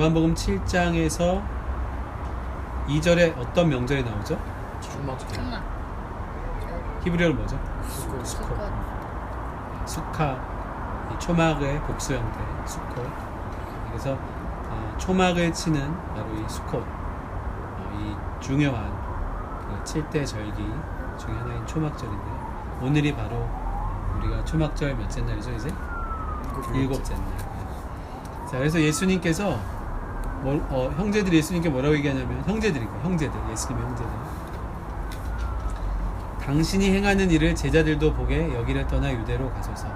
요한복음 7장에서 2절에 어떤 명절이 나오죠? 초막. 히브리어로 뭐죠? 수컷. 수카, 이 초막의 복수 형태 수컷. 그래서 초막을 치는 바로 이 수컷, 이 중요한 그 7대 절기 중에 하나인 초막절인데, 오늘이 바로 우리가 초막절 몇째 날이죠? 이제? 일곱째 날. 자, 그래서 예수님께서 형제들이 예수님께 뭐라고 얘기하냐면, 형제들, 예수님의 형제들, 당신이 행하는 일을 제자들도 보게 여기를 떠나 유대로 가소서.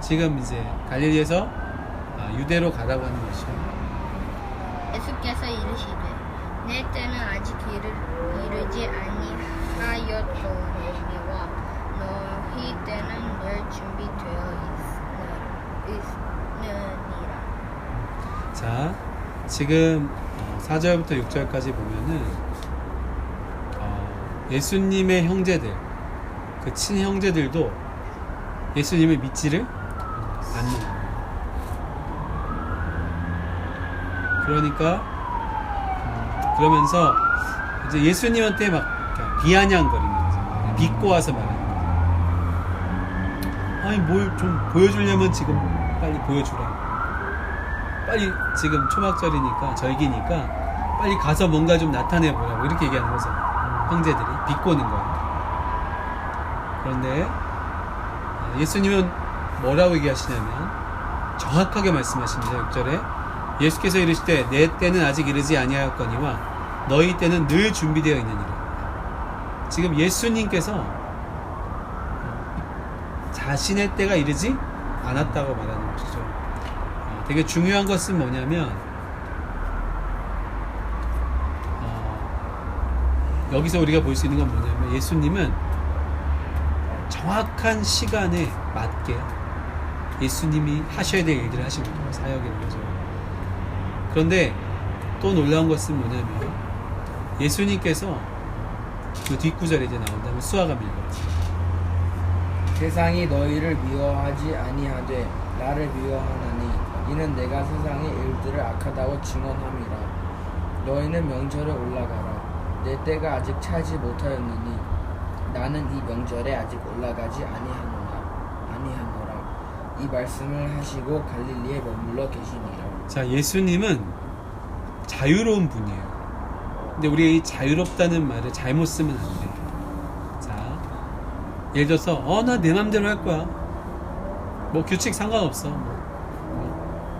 지금 이제 갈릴리에서 유대로 가라고 하는 것이죠. 예수께서 이르시되 내 때는 아직 이르지 아니하였더니와 너희 때는 늘 준비되어 있느니라. 자, 지금 4절부터 6절까지 보면은 예수님의 형제들, 그 친형제들도 예수님을 믿지를 않는 거예요. 그러니까 그러면서 이제 예수님한테 막 비아냥거리는 거죠. 비꼬 와서 말하는 거죠. 아니, 뭘 좀 보여주려면 지금 빨리 보여주라. 빨리, 지금 초막절이니까, 절기니까 빨리 가서 뭔가 좀 나타내보라고 이렇게 얘기하는 거죠. 형제들이 비꼬는 거예요. 그런데 예수님은 뭐라고 얘기하시냐면, 정확하게 말씀하십니다. 6절에 예수께서 이르시되 내 때는 아직 이르지 아니하였거니와 너희 때는 늘 준비되어 있느니라. 지금 예수님께서 자신의 때가 이르지 않았다고 말하는 것이죠. 되게 중요한 것은 뭐냐면, 여기서 우리가 볼 수 있는 건 뭐냐면, 예수님은 정확한 시간에 맞게 예수님이 하셔야 될 일들을 하시는 거예요. 사역이라는 거죠. 그런데 또 놀라운 것은 뭐냐면, 예수님께서 그 뒷구절에 이제 나온다면 수아가 밀거든요. 세상이 너희를 미워하지 아니하되 나를 미워하나니 이는 내가 세상의 일들을 악하다고 증언함이라. 너희는 명절에 올라가라. 내 때가 아직 차지 못하였느니 나는 이 명절에 아직 올라가지 아니하노라. 이 말씀을 하시고 갈릴리에 머물러 계시니라. 자, 예수님은 자유로운 분이에요. 근데 우리 이 자유롭다는 말을 잘못 쓰면 안 돼. 자, 예를 들어서 나 내 맘대로 할 거야. 뭐 규칙 상관없어.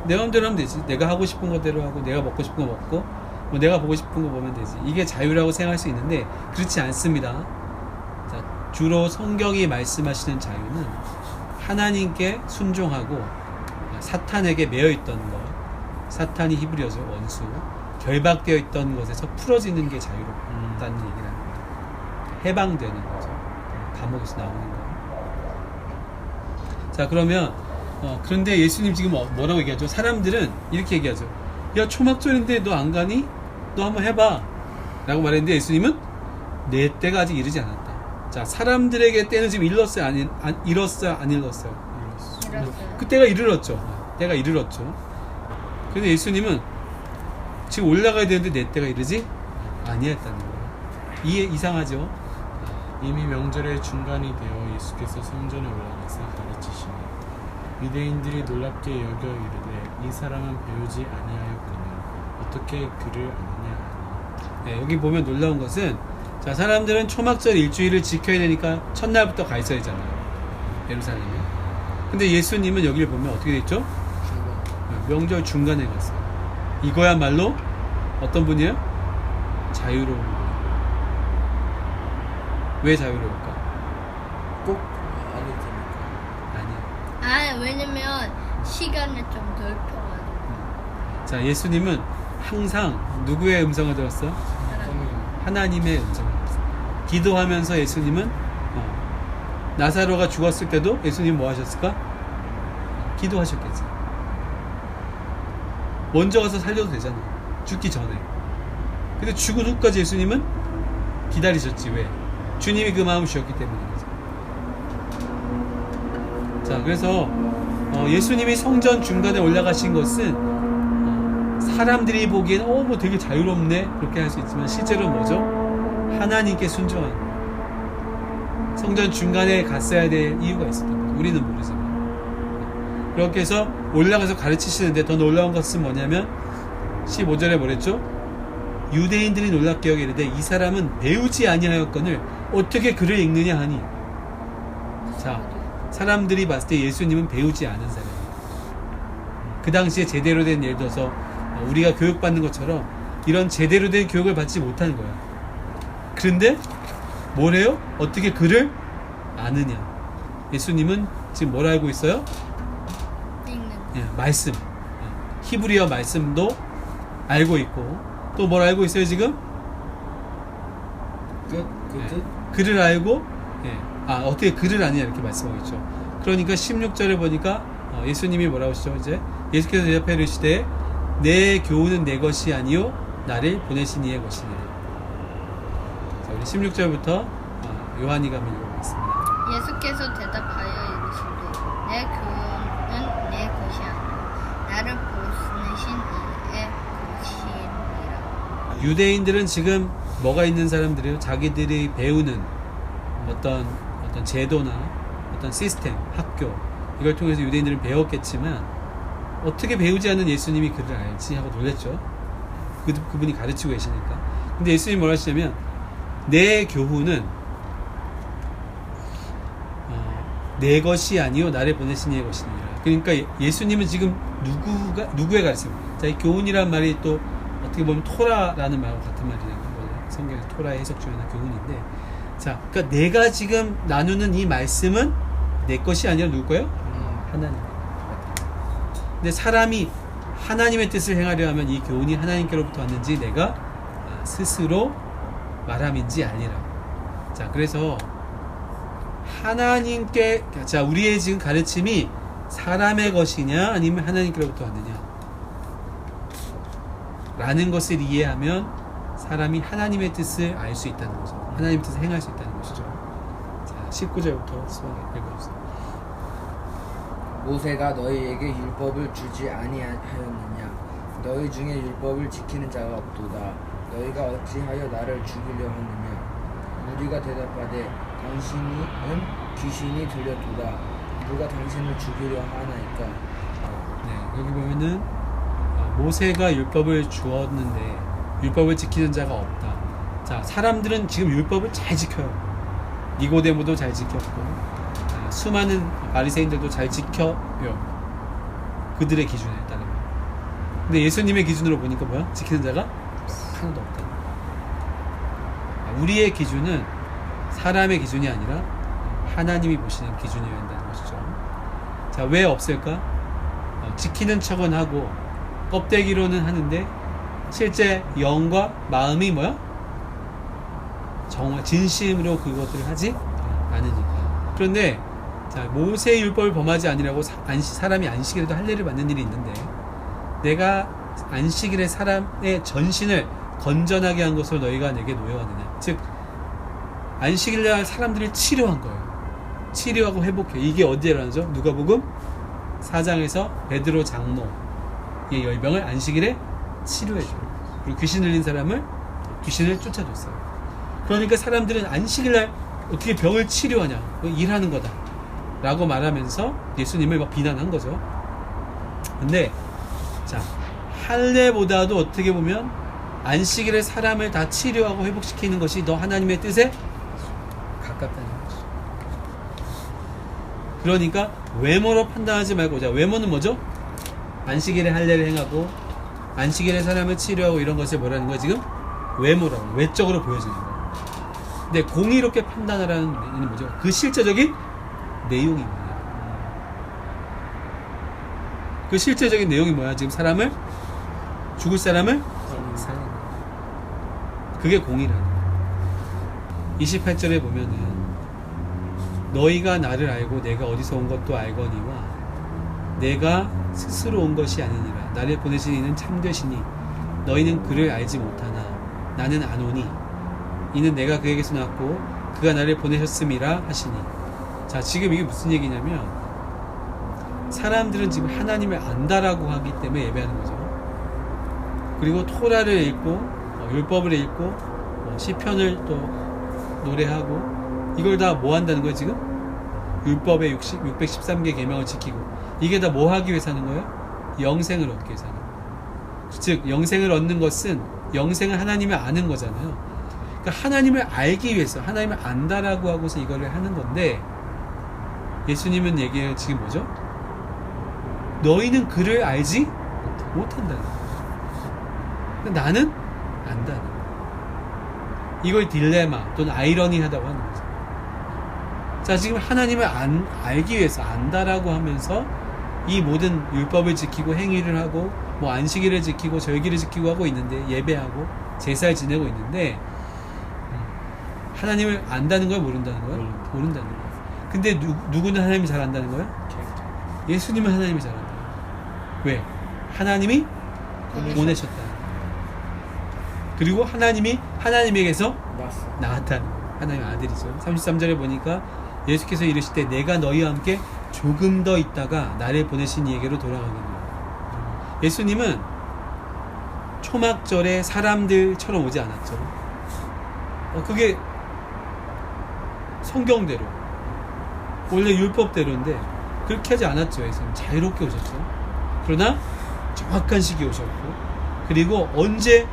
내 맘대로 하면 되지. 내가 하고 싶은 거대로 하고, 내가 먹고 싶은 거 먹고, 뭐 내가 보고 싶은 거 보면 되지. 이게 자유라고 생각할 수 있는데 그렇지 않습니다. 자, 주로 성경이 말씀하시는 자유는 하나님께 순종하고 사탄에게 매여있던 것, 사탄이 히브리어죠, 원수, 결박되어 있던 것에서 풀어지는 게 자유롭다는 얘기를 하는 거예요. 해방되는 거죠. 감옥에서 나오는 거. 자, 그러면 그런데 예수님 지금 뭐라고 얘기하죠? 사람들은 이렇게 얘기하죠. 야, 초막절인데 너 안 가니? 너 한번 해봐 라고 말했는데, 예수님은 내 때가 아직 이르지 않았다. 자, 사람들에게 때는 지금 일렀어요? 안 일렀어요? 그 때가 이르렀죠. 때가 이르렀죠. 근데 예수님은 지금 올라가야 되는데 내 때가 이르지 아니했다는 거예요. 이상하죠? 이미 명절의 중간이 되어 예수께서 성전에 올라가서 가르치시니 유대인들이 놀랍게 여겨 이르되 이 사람은 배우지 아니하였거늘 어떻게 그를 아느냐 하니. 네, 여기 보면 놀라운 것은, 자, 사람들은 초막절 일주일을 지켜야 되니까 첫날부터 가 있어야 되잖아요, 예루살렘에. 근데 예수님은 여기를 보면 어떻게 됐죠? 명절 중간에 갔어요. 이거야말로 어떤 분이에요? 자유로운 분이에요. 왜 자유로울까? 꼭 아닐 테니까. 아니에요. 왜냐면 시간을 좀 넓혀가지고. 자, 예수님은 항상 누구의 음성을 들었어요? 하나님의 음성을 들었어요. 기도하면서 예수님은 나사로가 죽었을 때도 예수님 뭐 하셨을까? 기도하셨겠지. 먼저 가서 살려도 되잖아, 죽기 전에. 근데 죽은 후까지 예수님은 기다리셨지. 왜? 주님이 그 마음을 주셨기 때문이죠. 자, 그래서 예수님이 성전 중간에 올라가신 것은 사람들이 보기엔 뭐 되게 자유롭네 그렇게 할 수 있지만 실제로 뭐죠? 하나님께 순종한 성전 중간에 갔어야 될 이유가 있었던 거죠. 우리는 모르지만 그렇게 해서 올라가서 가르치시는데 더 놀라운 것은 뭐냐면 15절에 뭐랬죠? 유대인들이 놀랍게 여겨 이르되 이 사람은 배우지 아니하였거늘 어떻게 글을 읽느냐 하니. 자, 사람들이 봤을 때 예수님은 배우지 않은 사람이에요. 그 당시에 제대로 된, 예를 들어서 우리가 교육받는 것처럼 이런 제대로 된 교육을 받지 못하는 거야. 그런데 뭐래요? 어떻게 글을 아느냐. 예수님은 지금 뭘 알고 있어요? 읽는 예, 말씀. 히브리어 말씀도 알고 있고 또 뭘 알고 있어요 지금? 그 뜻? 글을 알고 어떻게 글을 아느냐 이렇게 말씀하겠죠. 그러니까 16절에 보니까 예수님이 뭐라고 하시죠? 이제 예수께서 대답하여 이르시되 내 교훈은 내 것이 아니요 나를 보내신 이의 것이니라. 자, 우리 16절부터 요한이가 한번 읽어보겠습니다. 예수께서 대답하여 이르시되 내 교훈은 내 것이 아니라 나를 보내신 이의 것이니라. 유대인들은 지금 뭐가 있는 사람들이에요? 자기들이 배우는 어떤 제도나 어떤 시스템, 학교 이걸 통해서 유대인들은 배웠겠지만 어떻게 배우지 않는 예수님이 그를 알지 하고 놀랬죠. 그분이 가르치고 계시니까. 근데 예수님이 뭐라 하시냐면 내 교훈은 내 것이 아니요 나를 보내신 이의 것이니라. 그러니까 예수님은 지금 누구의 가르침입니까? 자, 이 교훈이란 말이 또 어떻게 보면 토라라는 말과 같은 말이에요. 성경의 토라의 해석 중에 하나 교훈인데, 자, 그러니까 내가 지금 나누는 이 말씀은 내 것이 아니라 누구 거예요? 하나님. 근데 사람이 하나님의 뜻을 행하려 하면 이 교훈이 하나님께로부터 왔는지 내가 스스로 말함인지 알리라. 자, 그래서 하나님께, 자, 우리의 지금 가르침이 사람의 것이냐 아니면 하나님께로부터 왔느냐 라는 것을 이해하면 사람이 하나님의 뜻을 알 수 있다는 거죠. 하나님의 뜻을 행할 수 있다는 것이죠. 자, 19절부터 수학에 읽어보세요. 모세가 너희에게 율법을 주지 아니하였느냐? 너희 중에 율법을 지키는 자가 없도다. 너희가 어찌하여 나를 죽이려 하느냐? 우리가 대답하되 당신은 귀신이 들렸도다. 누가 당신을 죽이려 하나이까? 네, 여기 보면은 모세가 율법을 주었는데 율법을 지키는 자가 없다. 자, 사람들은 지금 율법을 잘 지켜요. 니고데모도 잘 지켰고 수많은 바리새인들도 잘 지켜요. 그들의 기준에 따르면. 근데 예수님의 기준으로 보니까 뭐야? 지키는 자가 하나도 없다. 우리의 기준은 사람의 기준이 아니라 하나님이 보시는 기준이어야 한다는 것이죠. 자, 왜 없을까? 지키는 척은 하고 껍데기로는 하는데 실제 영과 마음이 뭐야? 정말 진심으로 그것들을 하지 않으니까. 그런데 자, 모세의 율법을 범하지 아니라고 사람이 안식일에도 할례를 받는 일이 있는데 내가 안식일에 사람의 전신을 건전하게 한 것으로 너희가 내게 노여하느냐. 즉 안식일날 사람들을 치료한 거예요. 치료하고 회복해. 이게 어디에 일어나죠? 누가복음 4장에서 베드로 장로의 열병을 안식일에 치료해줘요. 그리고 귀신 들린 사람을 귀신을 쫓아줬어요. 그러니까 사람들은 안식일날 어떻게 병을 치료하냐, 일하는 거다 라고 말하면서 예수님을 막 비난한 거죠. 근데 자, 할례보다도 어떻게 보면 안식일에 사람을 다 치료하고 회복시키는 것이 더 하나님의 뜻에 가깝다는 거죠. 그러니까 외모로 판단하지 말고, 자, 외모는 뭐죠? 안식일에 할례를 행하고 안식일에 사람을 치료하고 이런 것을 뭐라는 거야 지금? 외모라고, 외적으로 보여지는 거야. 근데 공의롭게 판단하라는 의미는 뭐죠? 그 실제적인 내용이 뭐냐? 그 실제적인 내용이 뭐야? 지금 사람을, 죽을 사람을 살리는 거야. 그게 공의라는 거야. 28절에 보면은 너희가 나를 알고 내가 어디서 온 것도 알거니와 내가 스스로 온 것이 아니니라. 나를 보내신 이는 참되시니 너희는 그를 알지 못하나 나는 아노니 이는 내가 그에게서 났고 그가 나를 보내셨음이라 하시니. 자, 지금 이게 무슨 얘기냐면 사람들은 지금 하나님을 안다라고 하기 때문에 예배하는 거죠. 그리고 토라를 읽고 율법을 읽고 시편을 또 노래하고 이걸 다 뭐 한다는 거예요 지금? 율법의 613개 계명을 지키고 이게 다 뭐 하기 위해서 하는 거예요? 영생을 얻기 위해서 하는 거예요. 즉 영생을 얻는 것은 영생을 하나님을 아는 거잖아요. 그러니까 하나님을 알기 위해서 하나님을 안다라고 하고서 이거를 하는 건데 예수님은 얘기해요 지금 뭐죠? 너희는 그를 알지 못한다는 거예요. 나는 안다는 거예요. 이걸 딜레마 또는 아이러니하다고 하는 거죠. 자, 지금 하나님을 알기 위해서 안다라고 하면서 이 모든 율법을 지키고 행위를 하고 뭐 안식일을 지키고 절기를 지키고 하고 있는데 예배하고 제사를 지내고 있는데 하나님을 안다는 거야 모른다는 거야? 모른다는 거야. 근데 누구는 하나님이 잘 안다는 거야? 예수님은 하나님이 잘 안다. 왜? 하나님이 보내셨다. 그리고 하나님이 하나님에게서 나왔다는 거예요. 하나님의 아들이죠. 33절에 보니까 예수께서 이르실 때 내가 너희와 함께 조금 더 있다가 나를 보내신 이에게로 돌아가겠노라. 예수님은 초막절에 사람들처럼 오지 않았죠. 그게 성경대로 원래 율법대로인데 그렇게 하지 않았죠. 예수님 자유롭게 오셨죠. 그러나 정확한 시기에 오셨고 그리고 언제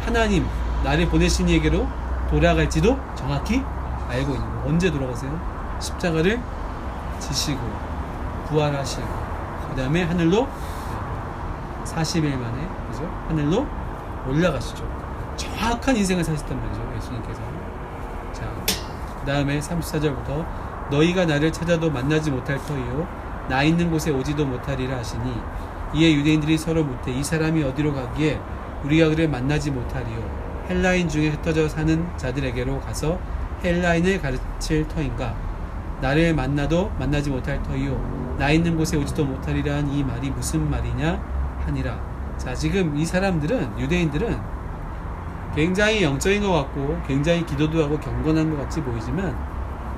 하나님 나를 보내신 이에게로 돌아갈지도 정확히 알고 있는 거예요. 언제 돌아가세요? 십자가를 지시고 부활하시고 그 다음에 하늘로 40일 만에 그죠? 하늘로 올라가시죠. 정확한 인생을 사셨단 말이죠. 예수님께서. 자, 그 다음에 34절부터 너희가 나를 찾아도 만나지 못할 터이요 나 있는 곳에 오지도 못하리라 하시니 이에 유대인들이 서로 묻되 이 사람이 어디로 가기에 우리가 그를 만나지 못하리요 헬라인 중에 흩어져 사는 자들에게로 가서 헬라인을 가르칠 터인가 나를 만나도 만나지 못할 터이요 나 있는 곳에 오지도 못하리라 한 이 말이 무슨 말이냐 하니라. 자, 지금 이 사람들은 유대인들은 굉장히 영적인 것 같고 굉장히 기도도 하고 경건한 것 같이 보이지만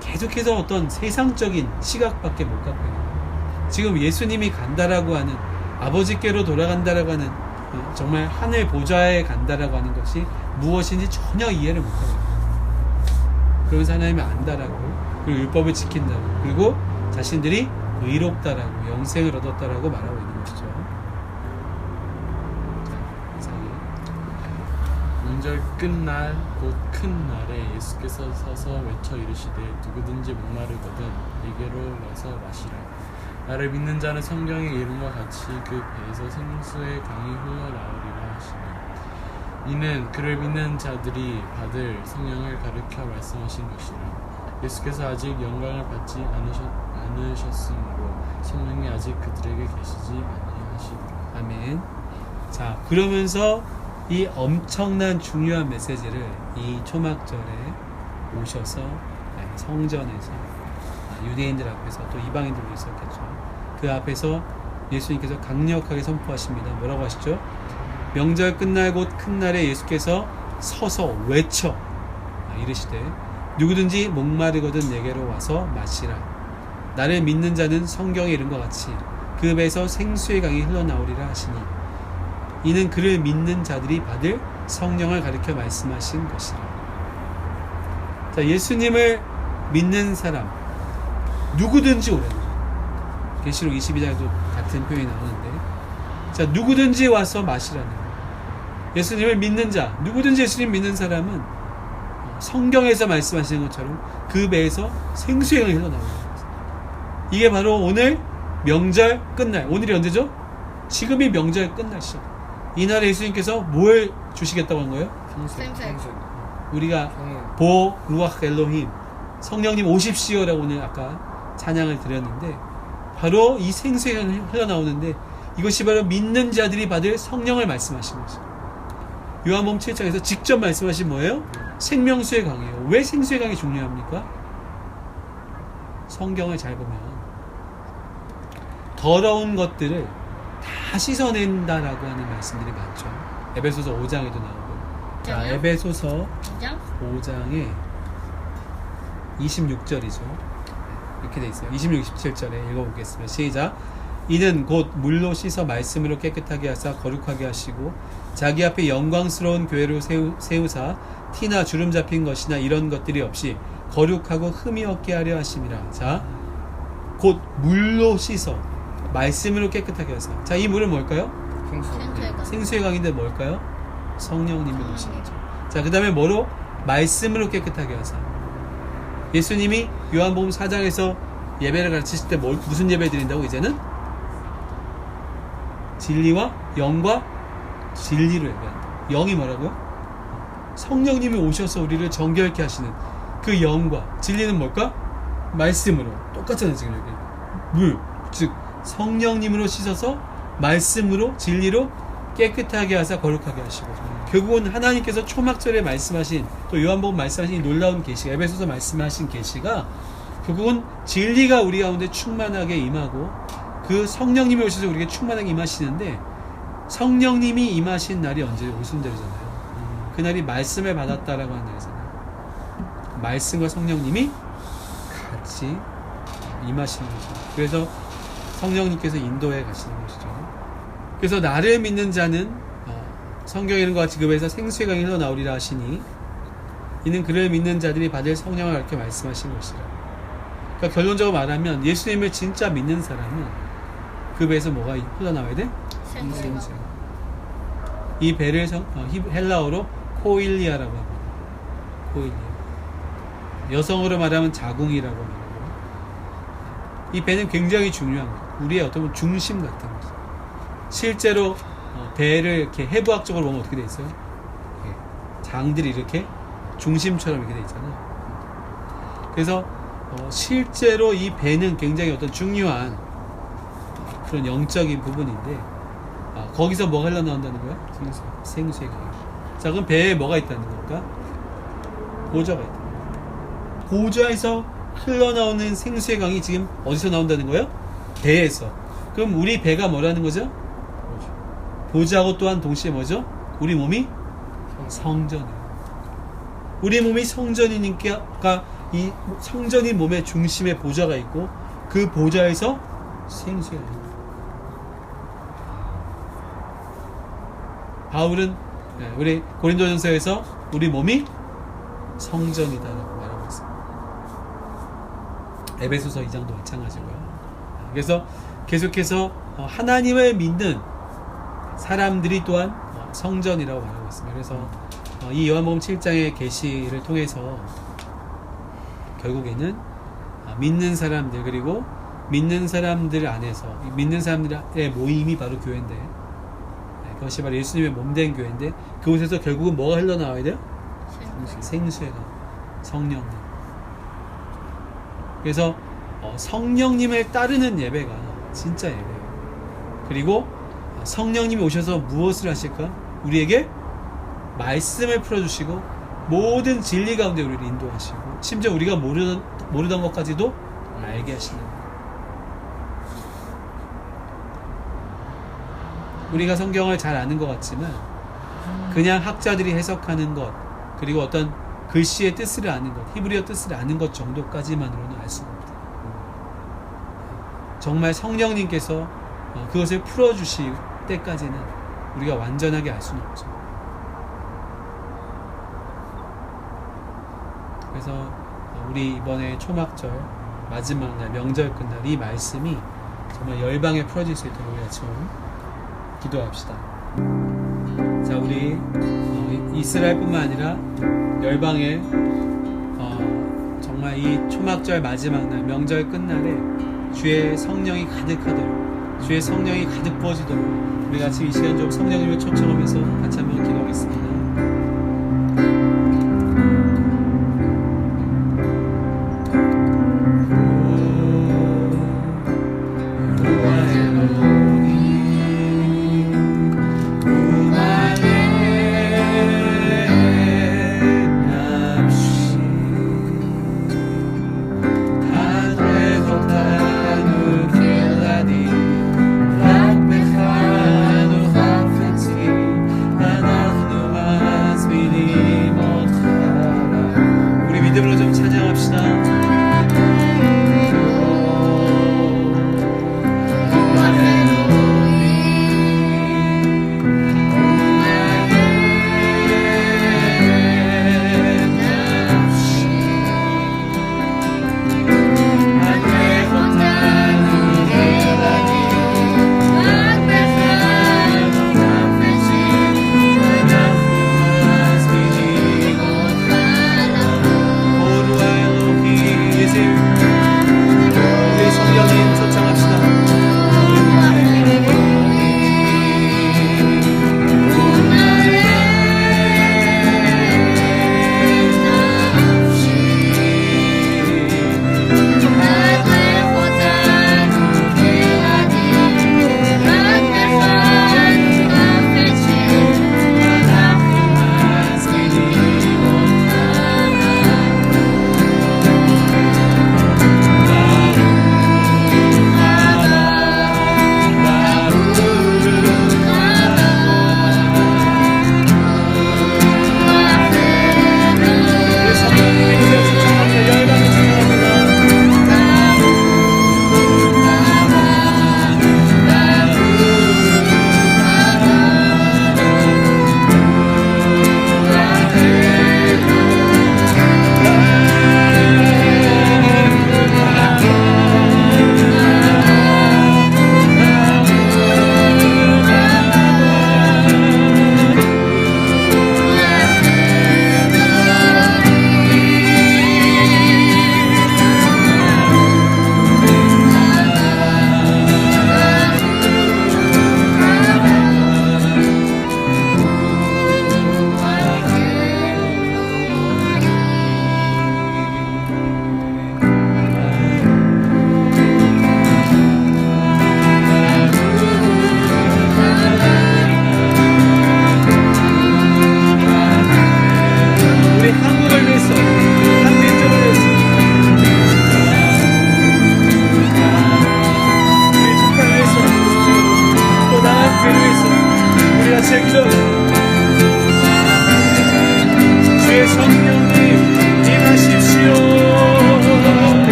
계속해서 어떤 세상적인 시각밖에 못 갖고 있는 거예요. 지금 예수님이 간다라고 하는 아버지께로 돌아간다라고 하는 정말 하늘 보좌에 간다라고 하는 것이 무엇인지 전혀 이해를 못하고 있는 거예요. 그러면서 하나님을 안다라고 그리고 율법을 지킨다고 그리고 자신들이 의롭다라고 영생을 얻었다라고 말하고 있는 것이죠. 자, 이상해. 명절 끝날 곧 큰 날에 예수께서 서서 외쳐 이르시되 누구든지 목마르거든 내게로 와서 마시라. 나를 믿는 자는 성경의 이름과 같이 그 배에서 생수의 강이 흘러나오리라 하시니 이는 그를 믿는 자들이 받을 성령을 가르쳐 말씀하신 것이라. 예수께서 아직 영광을 받지 않으셨으므로 성령이 아직 그들에게 계시지 아니하시더라. 아멘. 자, 그러면서 이 엄청난 중요한 메시지를 이 초막절에 오셔서 성전에서 유대인들 앞에서 또 이방인들도 있었겠죠. 그 앞에서 예수님께서 강력하게 선포하십니다. 뭐라고 하시죠? 명절 끝날 곧 큰 날에 예수께서 서서 외쳐 이르시되 누구든지 목마르거든 내게로 와서 마시라. 나를 믿는 자는 성경에 이른 것 같이 그 배에서 생수의 강이 흘러나오리라 하시니 이는 그를 믿는 자들이 받을 성령을 가리켜 말씀하신 것이라. 자, 예수님을 믿는 사람 누구든지 오라는 거예요. 계시록 22장에도 같은 표현이 나오는데 자, 누구든지 와서 마시라는 거예요. 예수님을 믿는 자 누구든지 예수님 믿는 사람은 성경에서 말씀하시는 것처럼 그 배에서 생수의 강이 흘러나오는 거예요. 이게 바로 오늘 명절 끝날 오늘이 언제죠? 지금이 명절 끝날 시작. 이날에 예수님께서 뭘 주시겠다고 한 거예요? 생수. 우리가 보 루아흐 엘로힘 성령님 오십시오라고 오늘 아까 찬양을 드렸는데 바로 이 생수의 강이 흘러나오는데 이것이 바로 믿는 자들이 받을 성령을 말씀하신 것이죠. 요한복음 7장에서 직접 말씀하신 뭐예요? 생명수의 강이에요. 왜 생수의 강이 중요합니까? 성경을 잘 보면 더러운 것들을 다 씻어낸다라고 하는 말씀들이 많죠. 에베소서 5장에도 나오고. 자, 에베소서 5장에 26절이죠. 이렇게 돼 있어요. 26, 27절에 읽어보겠습니다. 시작. 이는 곧 물로 씻어 말씀으로 깨끗하게 하사 거룩하게 하시고 자기 앞에 영광스러운 교회로 세우사 티나 주름 잡힌 것이나 이런 것들이 없이 거룩하고 흠이 없게 하려 하심이라. 자, 곧 물로 씻어 말씀으로 깨끗하게 하사. 자, 이 물은 뭘까요? 생수가 생수의 강인데 뭘까요? 성령님이 오신 거죠. 자, 그 다음에 뭐로? 말씀으로 깨끗하게 하사. 예수님이 요한복음 4장에서 예배를 가르치실 때 무슨 예배 드린다고? 이제는 진리와 영과 진리로 예배한다. 영이 뭐라고요? 성령님이 오셔서 우리를 정결케 하시는 그 영과 진리는 뭘까? 말씀으로. 똑같잖아요 지금 여기. 물, 즉 성령님으로 씻어서 말씀으로 진리로 깨끗하게 하사 거룩하게 하시고, 결국은 하나님께서 초막절에 말씀하신, 또 요한복음 말씀하신 이 놀라운 계시가, 에베소서 말씀하신 계시가 결국은 진리가 우리 가운데 충만하게 임하고 그 성령님이 오셔서 우리에게 충만하게 임하시는데, 성령님이 임하신 날이 언제? 오순절이잖아요. 그날이 말씀을 받았다라고 하는 날이잖아요. 말씀과 성령님이 같이 임하시는 거죠. 그래서 성령님께서 인도해 가시는 것이죠. 그래서 나를 믿는 자는 성경에 있는 것과 같이 그 배에서 생수의 강이 흘러나오리라 하시니 이는 그를 믿는 자들이 받을 성령을 이렇게 말씀하신 것이라. 그러니까 결론적으로 말하면 예수님을 진짜 믿는 사람은 그 배에서 뭐가 흘러나와야 돼? 생수가. 이 배를 헬라어로 코일리아라고 합니다. 코일리아. 여성으로 말하면 자궁이라고 말하고, 이 배는 굉장히 중요한 거예요. 우리의 어떤 중심 같은 거죠. 실제로 배를 이렇게 해부학적으로 보면 어떻게 돼 있어요? 장들이 이렇게 중심처럼 이렇게 돼 있잖아요. 그래서 실제로 이 배는 굉장히 어떤 중요한 그런 영적인 부분인데, 거기서 뭐가 흘러나온다는 거야? 생수의 강이. 자, 그럼 배에 뭐가 있다는 걸까? 보좌가 있다. 보좌에서 흘러나오는 생수의 강이 지금 어디서 나온다는 거예요? 배에서. 그럼 우리 배가 뭐라는 거죠? 보좌하고 또한 동시에 뭐죠? 우리 몸이 성전이에요. 우리 몸이 성전이니까 이 성전이 몸의 중심에 보좌가 있고, 그 보좌에서 생수가 나옵니다. 바울은 우리 고린도전서에서 우리 몸이 성전이다라고 말하고 있습니다. 에베소서 2장도 마찬가지고요. 그래서 계속해서 하나님을 믿는 사람들이 또한 성전이라고 말하고 있습니다. 그래서 이 요한복음 7장의 계시를 통해서 결국에는 믿는 사람들, 그리고 믿는 사람들 안에서 믿는 사람들의 모임이 바로 교회인데, 그것이 바로 예수님의 몸된 교회인데, 그곳에서 결국은 뭐가 흘러나와야 돼요? 생수의 강, 성령님. 그래서 성령님을 따르는 예배가 진짜 예배예요. 그리고 성령님이 오셔서 무엇을 하실까? 우리에게 말씀을 풀어주시고 모든 진리 가운데 우리를 인도하시고, 심지어 우리가 모르던 것까지도 알게 하시는 거예요. 우리가 성경을 잘 아는 것 같지만 그냥 학자들이 해석하는 것, 그리고 어떤 글씨의 뜻을 아는 것, 히브리어 뜻을 아는 것 정도까지만으로는 알 수가 없다. 정말 성령님께서 그것을 풀어주실 때까지는 우리가 완전하게 알 수는 없죠. 그래서 우리 이번에 초막절 마지막 날, 명절 끝날 이 말씀이 정말 열방에 풀어질 수 있도록 우리가 좀 기도합시다. 자, 우리 이스라엘뿐만 아니라 열방에 정말 이 초막절 마지막 날, 명절 끝날에 주의 성령이 가득하도록, 주의 성령이 가득 부어지도록 우리 같이 이 시간 좀 성령님을 초청하면서 같이 한번 기도하겠습니다. אנחנו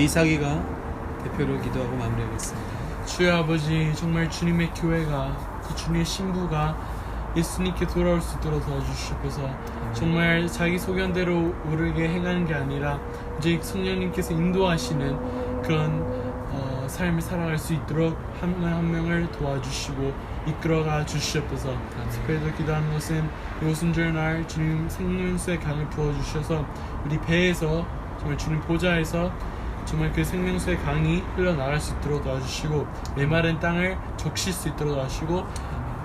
우리 이삭이가 대표로 기도하고 마무리하겠습니다. 주여 아버지, 정말 주님의 교회가, 그 주님의 신부가 예수님께 돌아올 수 있도록 도와주시옵소서. 정말 자기 소견대로 오르게 행하는 게 아니라 이제 성령님께서 인도하시는 그런 삶을 살아갈 수 있도록 한 명 한 명을 도와주시고 이끌어가 주시옵소서. 특별히 기도하는 것은 이 오순절 날 주님 생명수의 강을 부어주셔서 우리 배에서 정말 주님 보좌에서 정말 그 생명수의 강이 흘러나갈 수 있도록 도와주시고 메마른 땅을 적실 수 있도록 도와주시고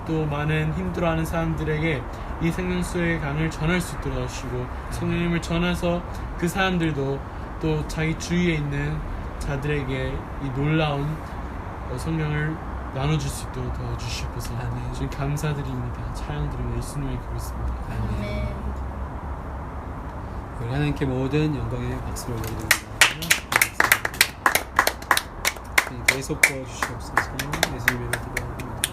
또 많은 힘들어하는 사람들에게 이 생명수의 강을 전할 수 있도록 도와주시고 성령님을 전해서 그 사람들도 또 자기 주위에 있는 자들에게 이 놀라운 성령을 나눠줄 수 있도록 도와주시옵소서. 아멘. 주님 감사드립니다. 찬양드립니다. 예수님의 그렇습니다. 아멘. 우리 하나님께 모든 영광의 박수를 올려드립니다. 계속 도와주시옵소서. 예수님의 기도합니다.